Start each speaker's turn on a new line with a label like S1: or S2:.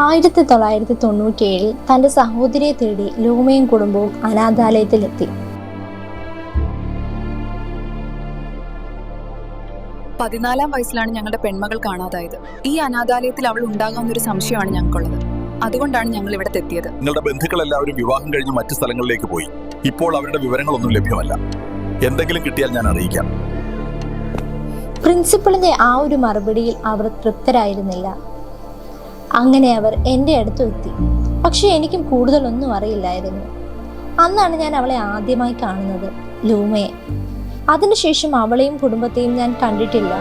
S1: 1997 തന്റെ സഹോദരിയെ തേടി ലൂമയും കുടുംബവും അനാഥാലയത്തിലെത്തി.
S2: 14-ാം വയസ്സിലാണ് ഞങ്ങളുടെ പെൺമകൾ കാണാതായത്. ഈ അനാഥാലയത്തിൽ അവൾ ഉണ്ടാകാവുന്നൊരു സംശയമാണ് ഞങ്ങൾക്കുള്ളത്. അതുകൊണ്ടാണ് ഞങ്ങൾ ഇവിടെ എത്തിയത്.
S3: നിങ്ങളുടെ ബന്ധുക്കളെല്ലാവരും വിവാഹം കഴിഞ്ഞ് മറ്റു സ്ഥലങ്ങളിലേക്ക് പോയി. ഇപ്പോൾ അവരുടെ വിവരങ്ങളൊന്നും ലഭ്യമല്ല. എന്തെങ്കിലും കിട്ടിയാൽ ഞാൻ അറിയിക്കാം.
S1: പ്രിൻസിപ്പളിന്റെ ആ ഒരു മറുപടിയിൽ അവർ തൃപ്തരായിരുന്നില്ല. അങ്ങനെ അവർ എൻ്റെ അടുത്ത് എത്തി. പക്ഷെ എനിക്കും കൂടുതലൊന്നും അറിയില്ലായിരുന്നു. അന്നാണ് ഞാൻ അവളെ ആദ്യമായി കാണുന്നത്, ലൂമയെ. അതിനുശേഷം അവളെയും കുടുംബത്തെയും ഞാൻ കണ്ടിട്ടില്ല.